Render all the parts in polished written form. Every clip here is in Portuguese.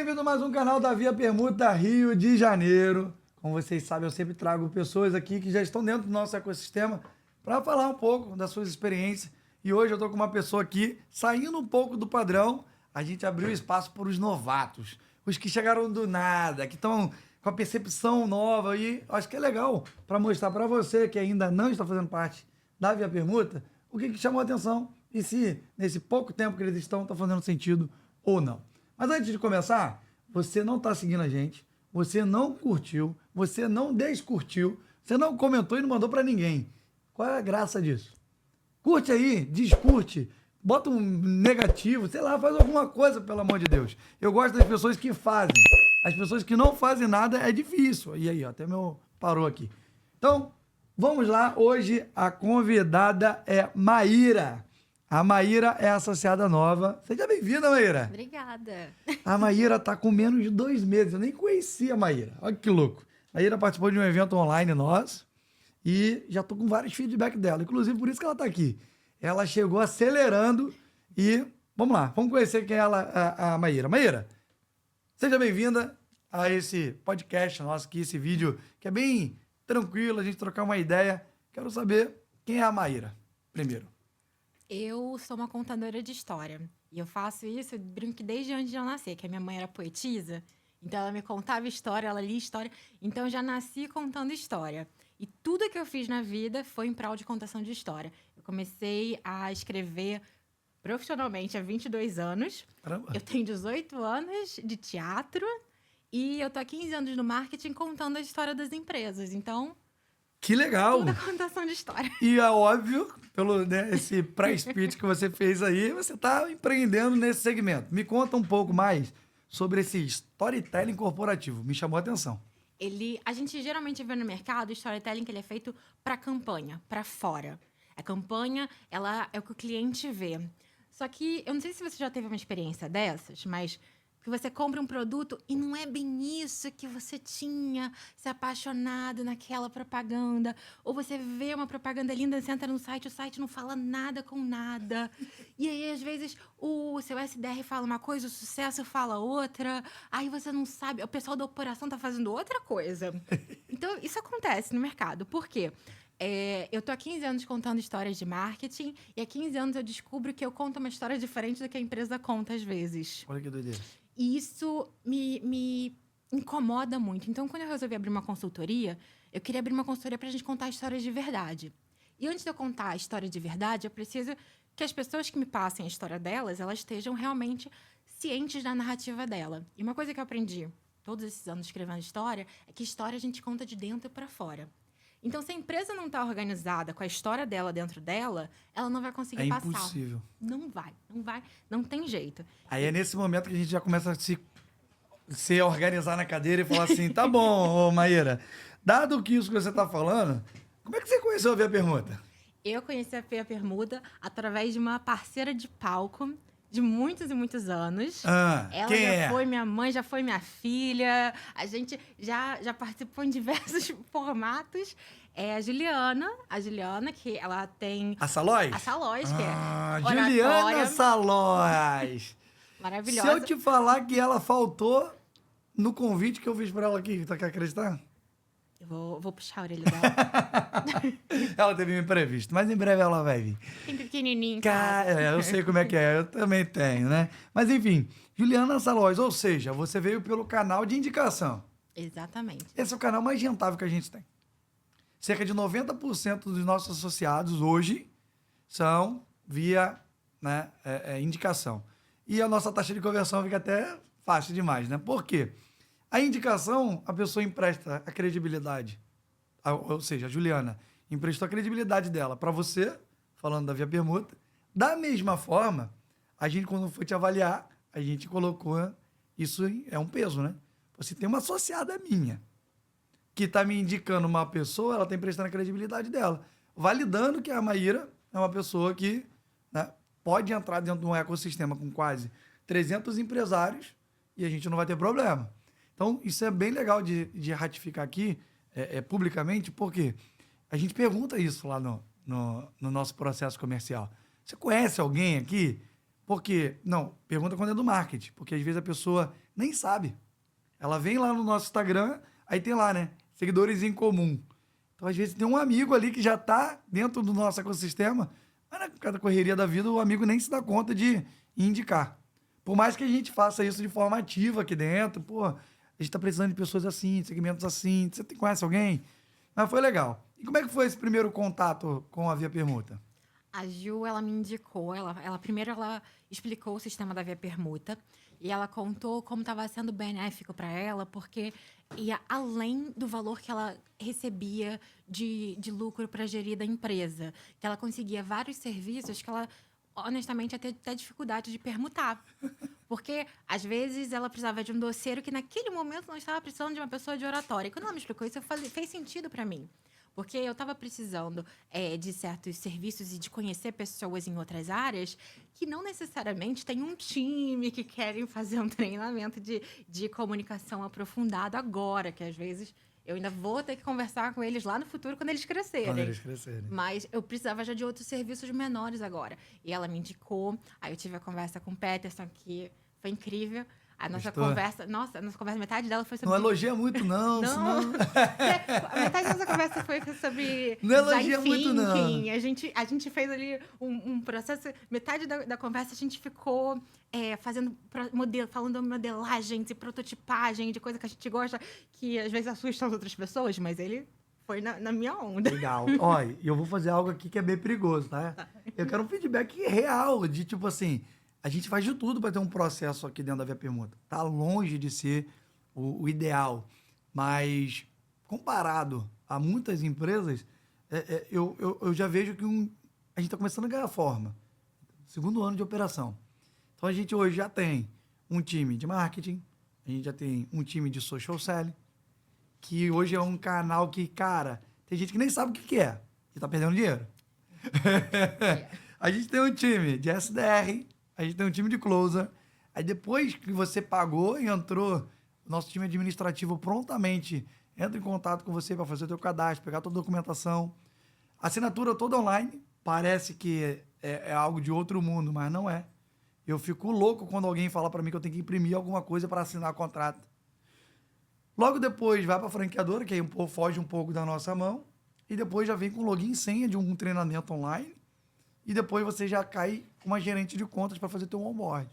bem-vindo a mais um canal da Via Permuta Rio de Janeiro. Como vocês sabem, eu sempre trago pessoas aqui que já estão dentro do nosso ecossistema para falar um pouco das suas experiências. E hoje eu estou com uma pessoa aqui, saindo um pouco do padrão. A gente abriu espaço para os novatos, os que chegaram do nada, que estão com a percepção nova. E acho que é legal para mostrar para você que ainda não está fazendo parte da Via Permuta o que chamou a atenção e se nesse pouco tempo que eles estão, está fazendo sentido ou não. Mas antes de começar, você não está seguindo a gente, você não curtiu, você não descurtiu, você não comentou e não mandou para ninguém. Qual é a graça disso? Curte aí, descurte, bota um negativo, sei lá, faz alguma coisa, pelo amor de Deus. Eu gosto das pessoas que fazem. As pessoas que não fazem nada é difícil. E aí, ó, até meu parou aqui. Então, vamos lá. Hoje a convidada é Maíra. A Maíra é associada nova. Seja bem-vinda, Maíra. Obrigada. A Maíra tá com menos de 2 meses. Eu nem conhecia a Maíra. Olha que louco. A Maíra participou de um evento online nosso e já tô com vários feedback dela. Inclusive, por isso que ela tá aqui. Ela chegou acelerando e... Vamos lá, vamos conhecer quem é ela, a Maíra. Maíra, seja bem-vinda a esse podcast nosso aqui, esse vídeo que é bem tranquilo, a gente trocar uma ideia. Quero saber quem é a Maíra, primeiro. Eu sou uma contadora de história. E eu faço isso, eu brinco que desde antes de eu nascer, que a minha mãe era poetisa. Então, ela me contava história, ela lia história. Então, eu já nasci contando história. E tudo que eu fiz na vida foi em prol de contação de história. Eu comecei a escrever profissionalmente há 22 anos. Caramba. Eu tenho 18 anos de teatro. E eu tô há 15 anos no marketing contando a história das empresas. Então, Que legal! tudo é contação de história. E é óbvio, pelo esse pré-speech que você fez aí, você está empreendendo nesse segmento. Me conta um pouco mais sobre esse storytelling corporativo. Me chamou a atenção. A gente geralmente vê no mercado o storytelling que ele é feito para campanha, para fora. A campanha, ela é o que o cliente vê. Só que, eu não sei se você já teve uma experiência dessas, mas que você compra um produto e não é bem isso que você tinha se apaixonado naquela propaganda. Ou você vê uma propaganda linda, você entra no site, o site não fala nada com nada. E aí, às vezes, o seu SDR fala uma coisa, o sucesso fala outra. Aí você não sabe, o pessoal da operação tá fazendo outra coisa. Então, isso acontece no mercado. Por quê? Eu tô há 15 anos contando histórias de marketing e há 15 anos eu descubro que eu conto uma história diferente do que a empresa conta às vezes. Olha que doideira. E isso me incomoda muito. Então, quando eu resolvi abrir uma consultoria, eu queria abrir uma consultoria para a gente contar histórias de verdade. E antes de eu contar a história de verdade, eu preciso que as pessoas que me passem a história delas, elas estejam realmente cientes da narrativa dela. E uma coisa que eu aprendi todos esses anos escrevendo história é que história a gente conta de dentro para fora. Então, se a empresa não está organizada com a história dela dentro dela, ela não vai conseguir passar. É impossível. Não vai, não tem jeito. Aí é nesse momento que a gente já começa a se organizar na cadeira e falar assim, tá bom, ô Maíra, dado que isso que você está falando, como é que você conheceu a Via Permuta? Eu conheci a Via Permuta através de uma parceira de palco de muitos e muitos anos. Ela quem já é? foi minha mãe, já foi minha filha. A gente já participou em diversos formatos. É a Juliana, que ela tem... A Salóis? A Salóis, que é Juliana oratória. Salóis. Maravilhosa. Se eu te falar que ela faltou no convite que eu fiz pra ela aqui, tu quer acreditar? Eu vou puxar a orelha dela. Ela teve um imprevisto, mas em breve ela vai vir. Tem pequenininho em casa. Cara, eu sei como é que é, eu também tenho, né? Mas enfim, Juliana Salóis, ou seja, você veio pelo canal de indicação. Exatamente. Esse é o canal mais rentável que a gente tem. Cerca de 90% dos nossos associados hoje são via, né, indicação. E a nossa taxa de conversão fica até fácil demais, né? Por quê? A indicação, a pessoa empresta a credibilidade. Ou seja, a Juliana emprestou a credibilidade dela para você, falando da Via Permuta. Da mesma forma, a gente, quando foi te avaliar, a gente colocou, isso é um peso, né? Você tem uma associada minha, que está me indicando uma pessoa, ela está emprestando a credibilidade dela, validando que a Maíra é uma pessoa que, né, pode entrar dentro de um ecossistema com quase 300 empresários e a gente não vai ter problema. Então, isso é bem legal de ratificar aqui, publicamente, porque a gente pergunta isso lá no nosso processo comercial. Você conhece alguém aqui? Porque, não, pergunta quando é do marketing, porque às vezes a pessoa nem sabe. Ela vem lá no nosso Instagram, aí tem lá, né? Seguidores em comum. Então, às vezes, tem um amigo ali que já tá dentro do nosso ecossistema, mas na cada correria da vida, o amigo nem se dá conta de indicar. Por mais que a gente faça isso de forma ativa aqui dentro, pô, a gente tá precisando de pessoas assim, de segmentos assim. Você conhece alguém? Mas foi legal. E como é que foi esse primeiro contato com a Via Permuta? A Ju, ela me indicou, primeiro ela explicou o sistema da Via Permuta e ela contou como estava sendo benéfico para ela, porque ia além do valor que ela recebia de lucro para gerir da empresa, que ela conseguia vários serviços que ela, honestamente, ia ter até dificuldade de permutar. Porque, às vezes, ela precisava de um doceiro que, naquele momento, não estava precisando de uma pessoa de oratória. E quando ela me explicou isso, fez sentido para mim. Porque eu estava precisando de certos serviços e de conhecer pessoas em outras áreas que não necessariamente têm um time que querem fazer um treinamento de comunicação aprofundado agora, que às vezes eu ainda vou ter que conversar com eles lá no futuro quando eles crescerem. Quando eles crescerem. Mas eu precisava já de outros serviços menores agora. E ela me indicou, aí eu tive a conversa com o Peterson, que foi incrível. A nossa conversa, metade dela foi sobre... Não elogia muito, não. Não. Senão... A metade da nossa conversa foi sobre não elogia design muito, não. thinking. A gente fez ali um processo... Metade da conversa a gente ficou falando modelagens e prototipagem de coisa que a gente gosta, que às vezes assusta as outras pessoas, mas ele foi na minha onda. Legal. Olha, eu vou fazer algo aqui que é bem perigoso, tá? Eu quero um feedback real, de tipo assim... A gente faz de tudo para ter um processo aqui dentro da Via Permuta. Tá longe de ser o ideal, mas comparado a muitas empresas, eu já vejo que a gente está começando a ganhar forma. Segundo ano de operação. Então a gente hoje já tem um time de marketing, a gente já tem um time de social selling, que hoje é um canal que, cara, tem gente que nem sabe o que é e tá perdendo dinheiro. A gente tem um time de SDR, a gente tem um time de closer. Aí depois que você pagou e entrou, o nosso time administrativo prontamente entra em contato com você para fazer o teu cadastro, pegar toda a documentação. Assinatura toda online. Parece que é algo de outro mundo, mas não é. Eu fico louco quando alguém fala para mim que eu tenho que imprimir alguma coisa para assinar contrato. Logo depois vai para a franqueadora, que aí foge um pouco da nossa mão. E depois já vem com login e senha de um treinamento online. E depois você já cai com uma gerente de contas para fazer teu onboard.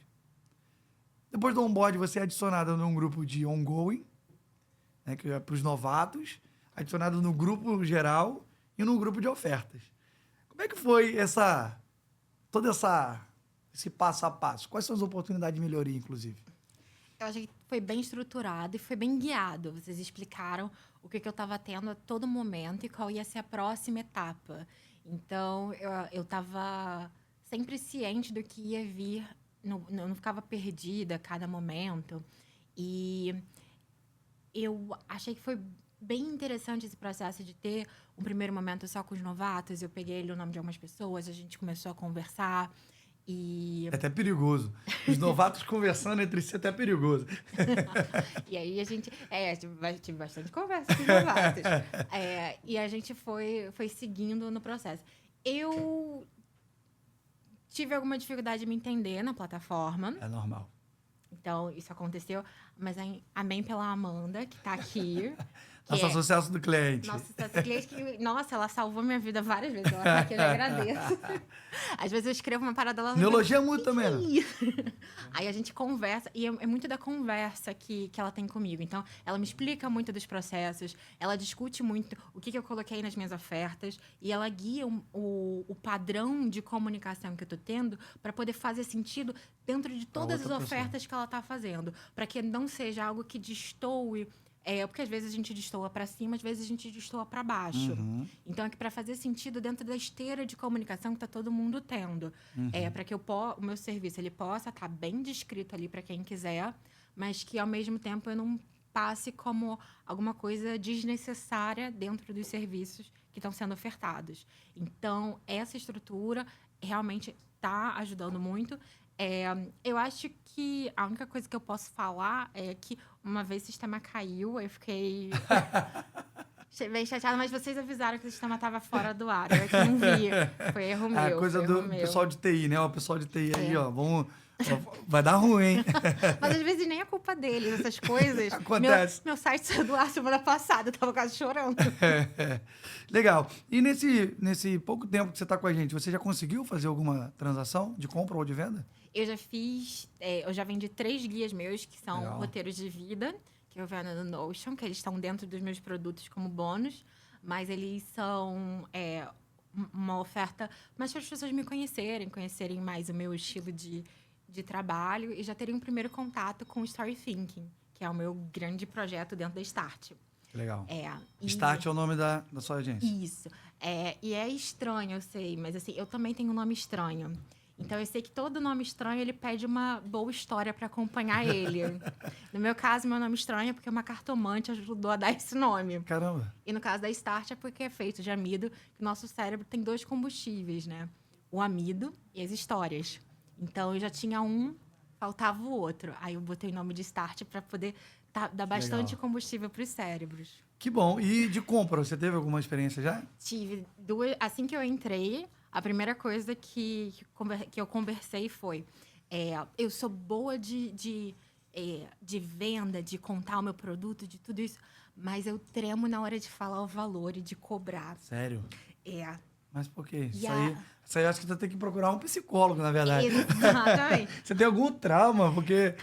Depois do onboard, você é adicionado num grupo de ongoing, né, que é para os novatos, adicionado no grupo geral e no grupo de ofertas. Como é que foi esse passo a passo? Quais são as oportunidades de melhoria, inclusive? Eu achei que foi bem estruturado e foi bem guiado. Vocês explicaram o que eu estava tendo a todo momento e qual ia ser a próxima etapa. Então, eu estava sempre ciente do que ia vir, não ficava perdida a cada momento. E eu achei que foi bem interessante esse processo de ter um primeiro momento só com os novatos. Eu peguei ali o nome de algumas pessoas, a gente começou a conversar. E... É até perigoso. Os novatos conversando entre si é até perigoso. E aí a gente... tive bastante conversa com os novatos. E a gente foi seguindo no processo. Eu tive alguma dificuldade de me entender na plataforma. É normal. Então, isso aconteceu. Mas amém pela Amanda, que está aqui. Nosso sucesso do cliente. Nosso sucesso do cliente, que, nossa, ela salvou minha vida várias vezes. Ela tá aqui, eu já agradeço. Às vezes eu escrevo uma parada lá. Me elogia muito também, né? Aí a gente conversa, e é muito da conversa que ela tem comigo. Então, ela me explica muito dos processos, ela discute muito o que eu coloquei nas minhas ofertas, e ela guia o padrão de comunicação que eu tô tendo para poder fazer sentido dentro de todas as ofertas que ela tá fazendo. Para que não seja algo que destoe. Porque às vezes a gente destoa para cima, às vezes a gente destoa para baixo. Uhum. Então, é que para fazer sentido dentro da esteira de comunicação que está todo mundo tendo. Uhum. Para que o meu serviço ele possa estar bem descrito ali para quem quiser, mas que, ao mesmo tempo, eu não passe como alguma coisa desnecessária dentro dos serviços que estão sendo ofertados. Então, essa estrutura realmente está ajudando muito. Eu acho que a única coisa que eu posso falar é que uma vez o sistema caiu, eu fiquei Bem chateada, mas vocês avisaram que o sistema estava fora do ar. Eu é que não vi. Foi erro meu. A coisa do pessoal de TI, né? O pessoal de TI aí, ó, vai dar ruim, hein? Mas às vezes nem é culpa deles, essas coisas. Acontece. Meu site saiu do ar semana passada, eu tava quase chorando. Legal. E nesse pouco tempo que você tá com a gente, você já conseguiu fazer alguma transação de compra ou de venda? Eu já fiz, eu já vendi 3 guias meus, que são Legal. roteiros de vida, que eu vendo no Notion, que eles estão dentro dos meus produtos como bônus, mas eles são uma oferta mais para as pessoas me conhecerem mais o meu estilo de trabalho e já terem um primeiro contato com o Story Thinking, que é o meu grande projeto dentro da Start. Legal. E... Start é o nome da sua agência. Isso. E é estranho, eu sei, mas assim, eu também tenho um nome estranho. Então, eu sei que todo nome estranho, ele pede uma boa história para acompanhar ele. No meu caso, meu nome estranho é porque uma cartomante ajudou a dar esse nome. Caramba. E no caso da Start é porque é feito de amido, que o nosso cérebro tem 2 combustíveis, né? O amido e as histórias. Então, eu já tinha um, faltava o outro. Aí, eu botei o nome de Start para poder dar bastante combustível para os cérebros. Que bom. E de compra, você teve alguma experiência já? Tive 2... Assim que eu entrei, a primeira coisa que eu conversei foi... eu sou boa de venda, de contar o meu produto, de tudo isso, mas eu tremo na hora de falar o valor e de cobrar. Sério? Mas por quê? E Isso aí eu acho que você tem que procurar um psicólogo, na verdade. Exatamente. Você tem algum trauma, porque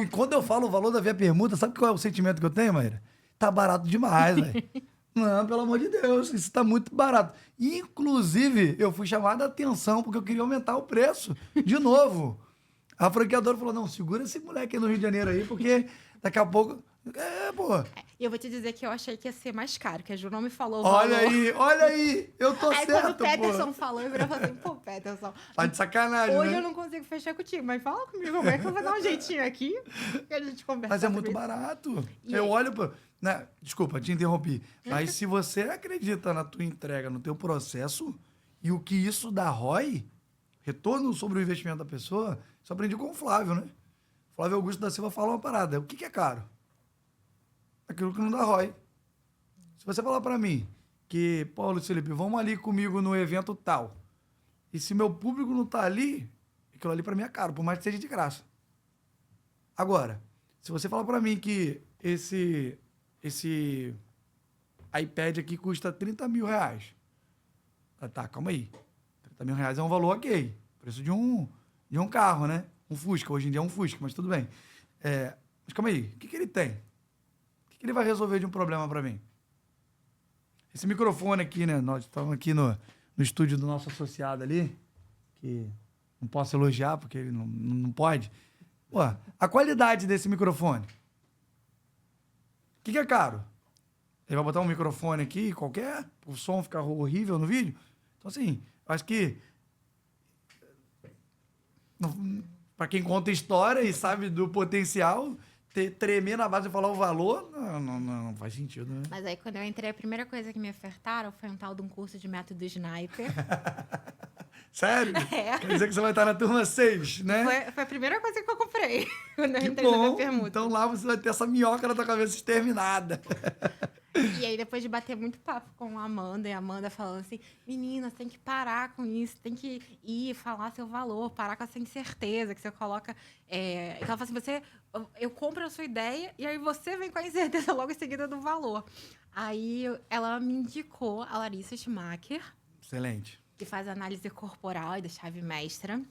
quando eu falo o valor da Via Permuta, sabe qual é o sentimento que eu tenho, Maíra? Tá barato demais, velho. Não, pelo amor de Deus, isso tá muito barato. Inclusive, eu fui chamado a atenção porque eu queria aumentar o preço de novo. A franqueadora falou, não, segura esse moleque aí no Rio de Janeiro aí, porque daqui a pouco... pô. E eu vou te dizer que eu achei que ia ser mais caro, que a Ju não me falou o Olha valor. olha aí, eu tô Aí certo, quando o Peterson pô. falou, eu virei e falei assim, pô, Peterson, Tá de sacanagem, hoje né? eu não consigo fechar contigo, mas fala comigo, como é que eu vou dar um jeitinho aqui que a gente conversa. Mas é muito sobre isso. barato. E Eu aí? olho pra... Né? Desculpa, te interrompi. Mas se você acredita na tua entrega, no teu processo, e o que isso dá ROI, retorno sobre o investimento da pessoa, isso eu aprendi com o Flávio, né? Flávio Augusto da Silva fala uma parada. O que é caro? Aquilo que não dá ROI. Se você falar pra mim que, Paulo e Felipe, vamos ali comigo no evento tal, e se meu público não tá ali, aquilo ali pra mim é caro, por mais que seja de graça. Agora, se você falar pra mim que esse iPad aqui custa 30 mil reais. Tá, calma aí. 30 mil reais é um valor ok. Preço de um carro, né? Um Fusca. Hoje em dia é um Fusca, mas tudo bem. Mas calma aí. O que ele tem? O que ele vai resolver de um problema para mim? Esse microfone aqui, né? Nós estamos aqui no estúdio do nosso associado ali, que não posso elogiar porque ele não pode. Pô, a qualidade desse microfone. O que é caro? Ele vai botar um microfone aqui, qualquer, o som ficar horrível no vídeo. Então, assim, acho que para quem conta história e sabe do potencial, tremer na base de falar o valor, não faz sentido, né? Mas aí, quando eu entrei, a primeira coisa que me ofertaram foi um tal de um curso de método Sniper. Sério? Quer dizer que você vai estar na turma 6, né? Foi a primeira coisa que eu comprei quando eu Que entrei na bom. minha permuta. Então lá você vai ter essa minhoca na tua cabeça exterminada. E aí, depois de bater muito papo com a Amanda, e a Amanda falando assim, menina, você tem que parar com isso, tem que ir falar seu valor, parar com essa incerteza que você coloca... Ela fala assim, eu compro a sua ideia e aí você vem com a incerteza logo em seguida do valor. Aí, ela me indicou a Larissa Schumacher, Excelente. que faz análise corporal e da chave mestra.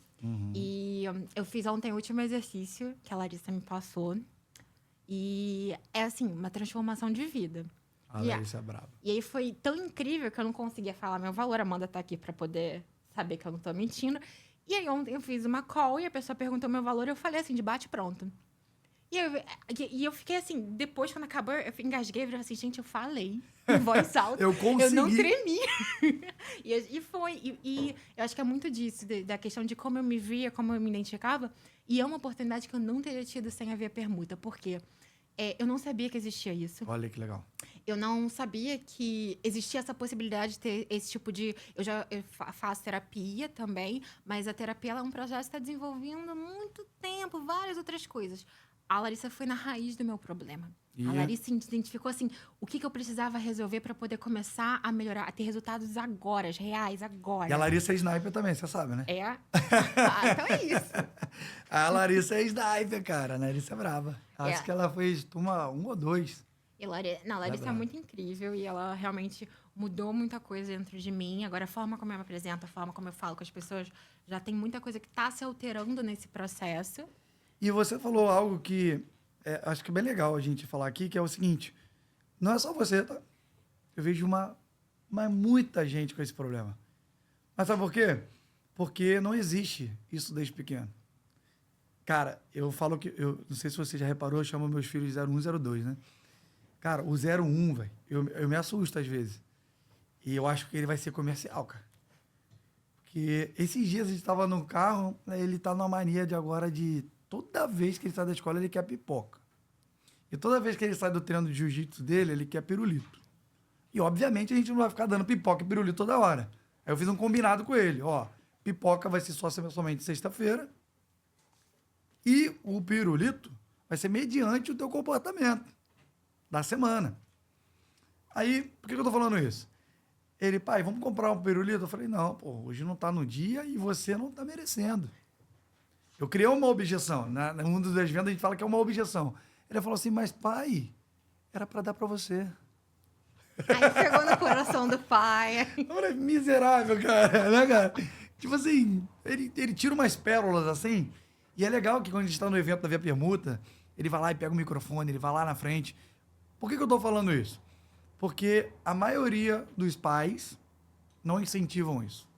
E eu fiz ontem o último exercício que a Larissa me passou. E é, assim, uma transformação de vida. A Larissa é braba. E aí foi tão incrível que eu não conseguia falar meu valor. A Amanda tá aqui para poder saber que eu não tô mentindo. E aí ontem eu fiz uma call e a pessoa perguntou meu valor e eu falei assim, de bate pronto. E eu fiquei assim, depois quando acabou, eu engasguei e falei assim, gente, eu falei em voz alta. Eu consegui. Eu não tremi. E eu acho que é muito disso, da questão de como eu me via, como eu me identificava. E é uma oportunidade que eu não teria tido sem a Via Permuta. Por quê? Eu não sabia que existia isso. Olha que legal. Eu não sabia que existia essa possibilidade de ter esse tipo de... Eu faço terapia também, mas a terapia ela é um projeto que está desenvolvendo há muito tempo, várias outras coisas. a Larissa foi na raiz do meu problema. E A Larissa identificou, assim, o que eu precisava resolver para poder começar a melhorar, a ter resultados agora, reais, agora. a Larissa é sniper também, você sabe, né? É? Então é isso. A Larissa é sniper, cara. A Larissa é brava. Acho É. que ela fez turma 1 ou 2. E Não, a Larissa é brava. muito incrível e ela realmente mudou muita coisa dentro de mim. Agora, a forma como eu me apresento, a forma como eu falo com as pessoas, já tem muita coisa que está se alterando nesse processo. E você falou algo que acho que é bem legal a gente falar aqui, que é o seguinte. Não é só você, tá? Eu vejo muita gente com esse problema. Mas sabe por quê? Porque não existe isso desde pequeno. Cara, eu falo que... Eu não sei se você já reparou, eu chamo meus filhos de 01 e 02, né? Cara, o 01, velho, eu me assusto às vezes. E eu acho que ele vai ser comercial, cara. Porque esses dias a gente tava no carro, né, ele tá numa mania de agora de... Toda vez que ele sai da escola, ele quer pipoca. E toda vez que ele sai do treino de jiu-jitsu dele, ele quer pirulito. E, obviamente, a gente não vai ficar dando pipoca e pirulito toda hora. Aí eu fiz um combinado com ele. Ó, pipoca vai ser somente sexta-feira. E o pirulito vai ser mediante o teu comportamento da semana. Aí, por que eu tô falando isso? Ele, pai, vamos comprar um pirulito? Eu falei, não, pô, hoje não tá no dia e você não tá merecendo. Eu criei uma objeção. No mundo das vendas, a gente fala que é uma objeção. Ele falou assim, mas pai, era para dar para você. Aí pegou no coração do pai. Eu falei, miserável, cara, né, cara? Tipo assim, ele tira umas pérolas assim, e é legal que quando a gente está no evento da Via Permuta, ele vai lá e pega o microfone, ele vai lá na frente. Por que eu tô falando isso? Porque a maioria dos pais não incentivam isso.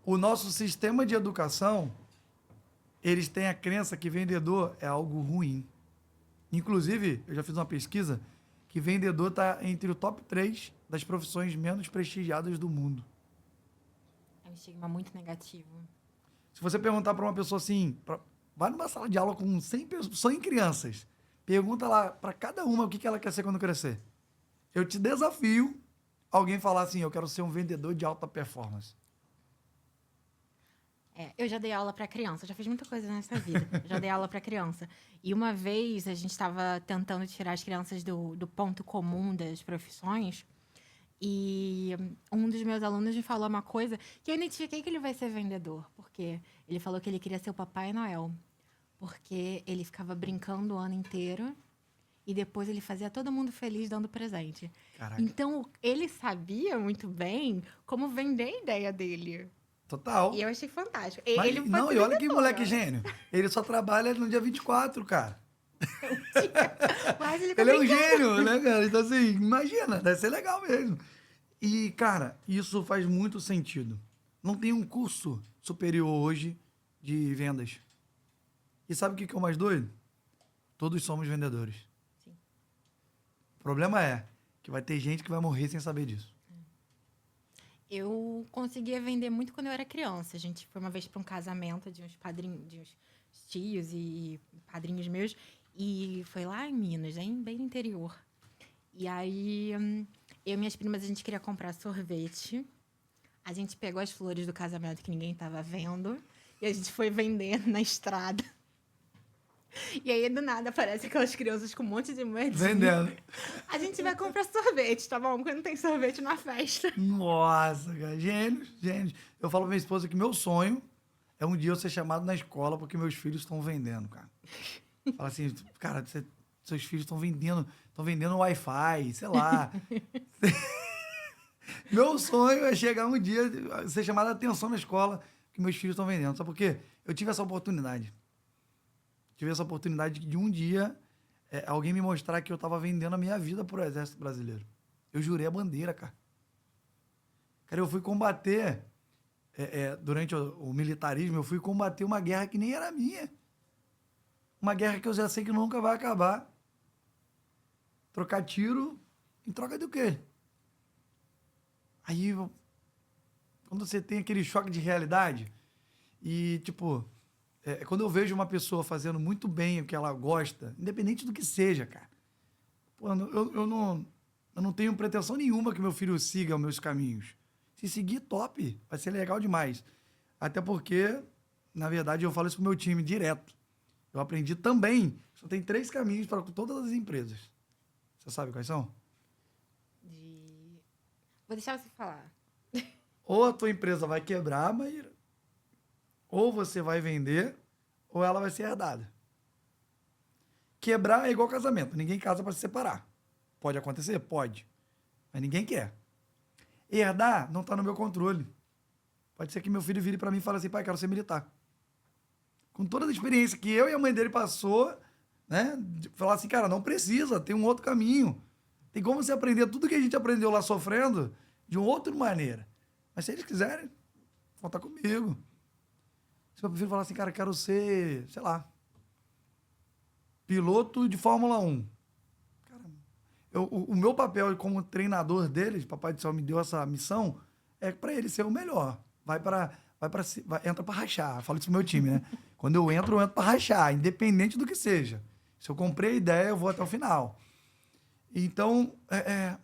O nosso sistema de educação, eles têm a crença que vendedor é algo ruim. Inclusive, eu já fiz uma pesquisa que vendedor está entre o top 3 das profissões menos prestigiadas do mundo. É um estigma muito negativo. Se você perguntar para uma pessoa assim, vai numa sala de aula com 100 crianças, pergunta lá para cada uma o que ela quer ser quando crescer. Eu te desafio alguém falar assim, eu quero ser um vendedor de alta performance. Eu já dei aula para criança, já fiz muita coisa nessa vida. Já dei aula para criança. E uma vez a gente estava tentando tirar as crianças do ponto comum das profissões. E um dos meus alunos me falou uma coisa que eu identifiquei que ele vai ser vendedor. Porque ele falou que ele queria ser o Papai Noel. Porque ele ficava brincando o ano inteiro e depois ele fazia todo mundo feliz dando presente. Caraca. Então, ele sabia muito bem como vender a ideia dele. Total. E eu achei fantástico. Mas, Ele não, foi e olha que vendedor. moleque gênio. Ele só trabalha no dia 24, cara. Mas ele Ele é um também gênio, né, cara? Então, assim, imagina, deve ser legal mesmo. E, cara, isso faz muito sentido. Não tem um curso superior hoje de vendas. E sabe o que é o mais doido? Todos somos vendedores. Sim. O problema é que vai ter gente que vai morrer sem saber disso. Eu conseguia vender muito quando eu era criança. A gente foi uma vez para um casamento de uns padrinhos, de uns tios e padrinhos meus. E foi lá em Minas, bem no interior. E aí, eu e minhas primas, a gente queria comprar sorvete. A gente pegou as flores do casamento que ninguém estava vendo. E a gente foi vendendo na estrada. E aí, do nada, aparece aquelas crianças com um monte de moedinha. Vendendo. A gente vai comprar sorvete, tá bom? Porque não tem sorvete na festa. Nossa, cara. Gênios, gênios. Eu falo pra minha esposa que meu sonho é um dia eu ser chamado na escola porque meus filhos estão vendendo, cara. Fala assim, cara, seus filhos estão vendendo Wi-Fi, sei lá. Meu sonho é chegar um dia, ser chamado a atenção na escola que meus filhos estão vendendo. Sabe por quê? Eu tive essa oportunidade. Tive essa oportunidade de um dia alguém me mostrar que eu estava vendendo a minha vida pro Exército Brasileiro. Eu jurei a bandeira, cara. Cara, eu fui combater, durante o militarismo, eu fui combater uma guerra que nem era minha. Uma guerra que eu já sei que nunca vai acabar. Trocar tiro em troca do quê? Aí, quando você tem aquele choque de realidade e, tipo, quando eu vejo uma pessoa fazendo muito bem o que ela gosta, independente do que seja, cara, pô, eu não tenho pretensão nenhuma que meu filho siga os meus caminhos. Se seguir, top, vai ser legal demais. Até porque, na verdade, eu falo isso pro meu time direto. Eu aprendi também. Só tem 3 caminhos para todas as empresas. Você sabe quais são? Vou deixar você falar. Ou a tua empresa vai quebrar, Maíra, ou você vai vender, ou ela vai ser herdada. Quebrar é igual casamento. Ninguém casa para se separar. Pode acontecer? Pode. Mas ninguém quer. Herdar não está no meu controle. Pode ser que meu filho vire para mim e fale assim, pai, quero ser militar. Com toda a experiência que eu e a mãe dele passou, né? De falar assim, cara, não precisa, tem um outro caminho. Tem como você aprender tudo que a gente aprendeu lá sofrendo de uma outra maneira. Mas se eles quiserem, conta comigo. Se meu filho falar assim, cara, quero ser, sei lá, piloto de Fórmula 1. Cara, o meu papel como treinador deles, Papai do Céu me deu essa missão, é para ele ser o melhor. Entra para rachar. Eu falo isso pro meu time, né? Quando eu entro para rachar, independente do que seja. Se eu comprei a ideia, eu vou até o final. Então,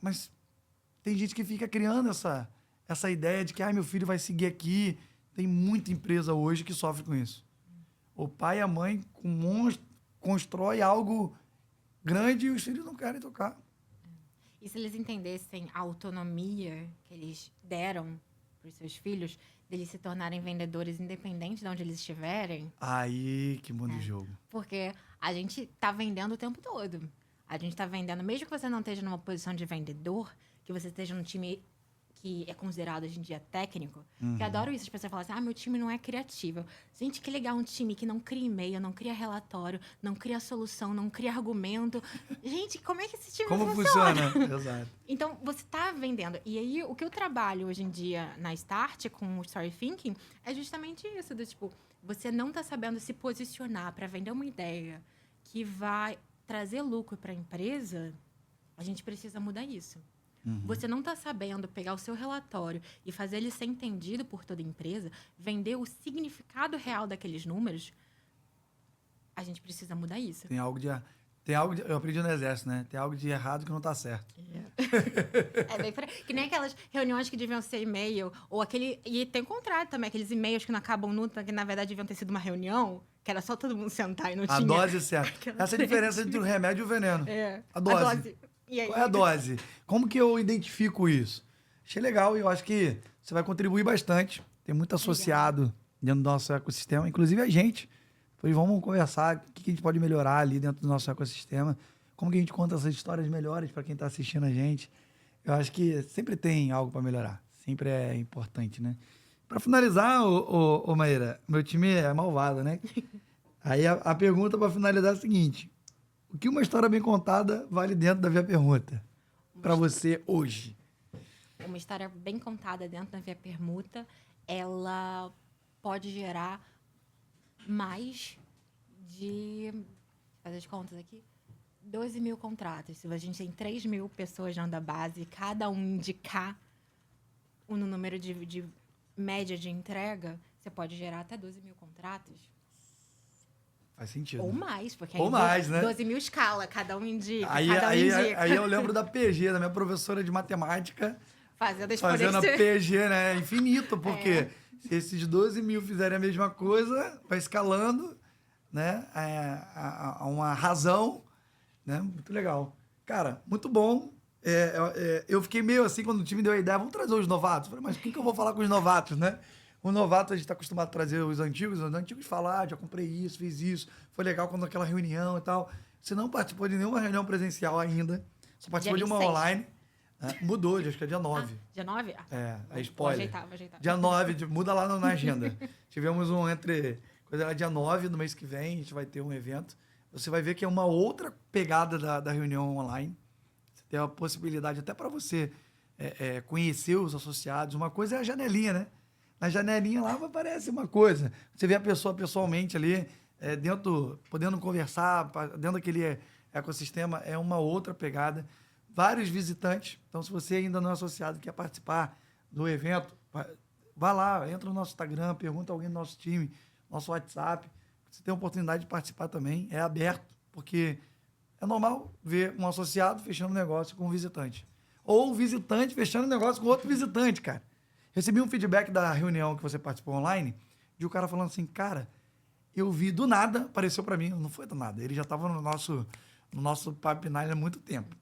mas tem gente que fica criando essa ideia de que meu filho vai seguir aqui. Tem muita empresa hoje que sofre com isso. O pai e a mãe constrói algo grande e os filhos não querem tocar. E se eles entendessem a autonomia que eles deram para os seus filhos, deles se tornarem vendedores independentes de onde eles estiverem? Aí que muda o jogo. Porque a gente tá vendendo o tempo todo. A gente tá vendendo, mesmo que você não esteja numa posição de vendedor, que você esteja num time que é considerado hoje em dia técnico, que adoro isso, as pessoas falam assim, meu time não é criativo. Gente, que legal um time que não cria e-mail, não cria relatório, não cria solução, não cria argumento. Gente, como é que esse time funciona? Exato. Então, você tá vendendo. E aí, o que eu trabalho hoje em dia na Start com o Story Thinking é justamente isso, do tipo, você não tá sabendo se posicionar para vender uma ideia que vai trazer lucro para a empresa, a gente precisa mudar isso. Você não está sabendo pegar o seu relatório e fazer ele ser entendido por toda a empresa, vender o significado real daqueles números, a gente precisa mudar isso. Tem algo de eu aprendi no exército, né? Tem algo de errado que não está certo. Que nem aquelas reuniões que deviam ser e-mail, ou aquele... E tem o contrário também, aqueles e-mails que não acabam nunca, que na verdade deviam ter sido uma reunião, que era só todo mundo sentar e não tinha... A dose certa. Essa é a diferença entre o remédio e o veneno. A dose. E aí? Qual é a dose? Como que eu identifico isso? Achei legal e eu acho que você vai contribuir bastante. Tem muito associado dentro do nosso ecossistema, inclusive a gente. Depois vamos conversar o que a gente pode melhorar ali dentro do nosso ecossistema, como que a gente conta essas histórias melhores para quem está assistindo a gente. Eu acho que sempre tem algo para melhorar. Sempre é importante, né? Para finalizar, ô Maíra, meu time é malvado, né? Aí a pergunta para finalizar é a seguinte: o que uma história bem contada vale dentro da Via Permuta para você hoje? Uma história bem contada dentro da Via Permuta, ela pode gerar mais de, fazer as contas aqui, 12 mil contratos. Se a gente tem 3 mil pessoas dentro da base, cada um indicar um número de média de entrega, você pode gerar até 12 mil contratos. Faz sentido. Ou mais, porque ou mais, né? 12 mil escala, cada um indica. Aí eu lembro da PG, da minha professora de matemática, fazendo a PG, né? Infinito, porque se esses 12 mil fizerem a mesma coisa, vai escalando, né? A uma razão, né? Muito legal. Cara, muito bom. Eu fiquei meio assim quando o time deu a ideia, vamos trazer os novatos. Falei, mas o que eu vou falar com os novatos, né? O novato, a gente está acostumado a trazer os antigos falar, já comprei isso, fiz isso, foi legal quando aquela reunião e tal. Você não participou de nenhuma reunião presencial ainda, só participou de uma online. Mudou, acho que é dia 9. Dia 9? É spoiler. Vou ajeitar. Dia 9, muda lá na agenda. Tivemos coisa era dia 9 do mês que vem, a gente vai ter um evento. Você vai ver que é uma outra pegada da reunião online. Você tem a possibilidade até para você conhecer os associados. Uma coisa é a janelinha, né? Na janelinha lá aparece uma coisa. Você vê a pessoa pessoalmente ali, podendo conversar, dentro daquele ecossistema, é uma outra pegada. Vários visitantes. Então, se você ainda não é associado e quer participar do evento, vá lá, entra no nosso Instagram, pergunta a alguém do nosso time, nosso WhatsApp. Você tem a oportunidade de participar também. É aberto, porque é normal ver um associado fechando negócio com um visitante. Ou um visitante fechando negócio com outro visitante, cara. Recebi um feedback da reunião que você participou online, de um cara falando assim, cara, eu vi do nada, apareceu para mim, não foi do nada, ele já estava no nosso Papo Nine há muito tempo.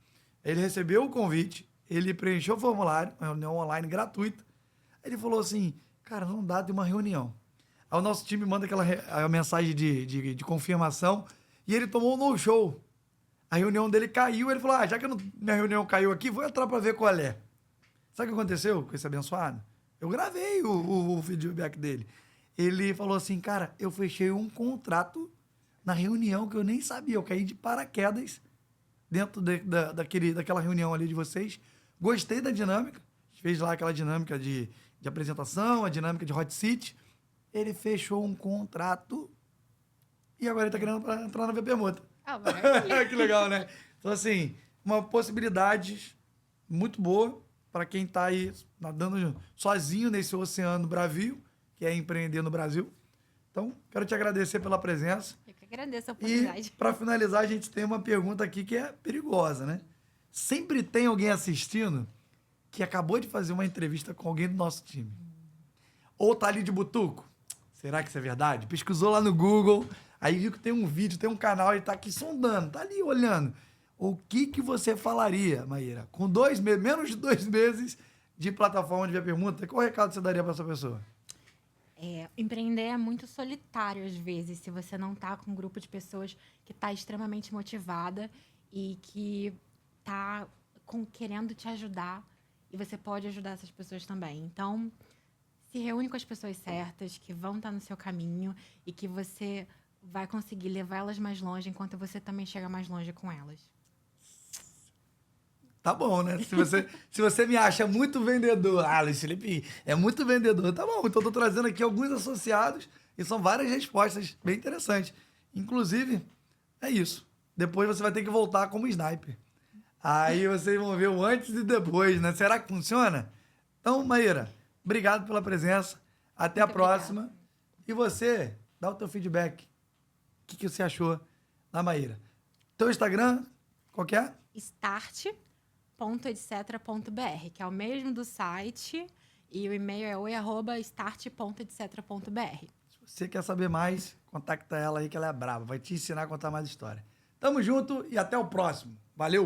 Ele recebeu o convite, ele preencheu o formulário, uma reunião online gratuita. Ele falou assim, cara, não dá de uma reunião. Aí o nosso time manda a mensagem de confirmação e ele tomou um no-show. A reunião dele caiu, ele falou, já que minha reunião caiu aqui, vou entrar para ver qual é. Sabe o que aconteceu com esse abençoado? Eu gravei o feedback dele. Ele falou assim, cara, eu fechei um contrato na reunião que eu nem sabia, eu caí de paraquedas dentro daquela reunião ali de vocês. Gostei da dinâmica. A gente fez lá aquela dinâmica de apresentação, a dinâmica de hot seat. Ele fechou um contrato e agora ele tá querendo entrar na VP Muta. Que legal, né? Então, assim, uma possibilidade muito boa para quem tá aí nadando sozinho nesse oceano bravio, que é empreender no Brasil. Então, quero te agradecer pela presença. Eu que agradeço a oportunidade. E, para finalizar, a gente tem uma pergunta aqui que é perigosa, né? Sempre tem alguém assistindo que acabou de fazer uma entrevista com alguém do nosso time. Ou tá ali de butuco. Será que isso é verdade? Pesquisou lá no Google, aí viu que tem um vídeo, tem um canal, ele tá aqui sondando, tá ali olhando. O que você falaria, Maíra? Com menos de 2 meses de plataforma de Via Permuta, qual recado você daria para essa pessoa? Empreender é muito solitário às vezes, se você não tá com um grupo de pessoas que tá extremamente motivada e que tá querendo te ajudar, e você pode ajudar essas pessoas também. Então, se reúne com as pessoas certas, que vão estar no seu caminho e que você vai conseguir levar elas mais longe enquanto você também chega mais longe com elas. Tá bom, né? Se você me acha muito vendedor, Luiz Felipe é muito vendedor, tá bom. Então eu tô trazendo aqui alguns associados e são várias respostas bem interessantes. Inclusive, é isso. Depois você vai ter que voltar como sniper. Aí vocês vão ver o antes e depois, né? Será que funciona? Então, Maíra, obrigado pela presença. Até Muito a próxima. obrigada. E você, dá o teu feedback. O que você achou da Maíra? Teu Instagram, qual que é? start.etc.br, que é o mesmo do site, e o e-mail é oi@start.etc.br. Se você quer saber mais, contacta ela aí que ela é brava. Vai te ensinar a contar mais história. Tamo junto e até o próximo. Valeu!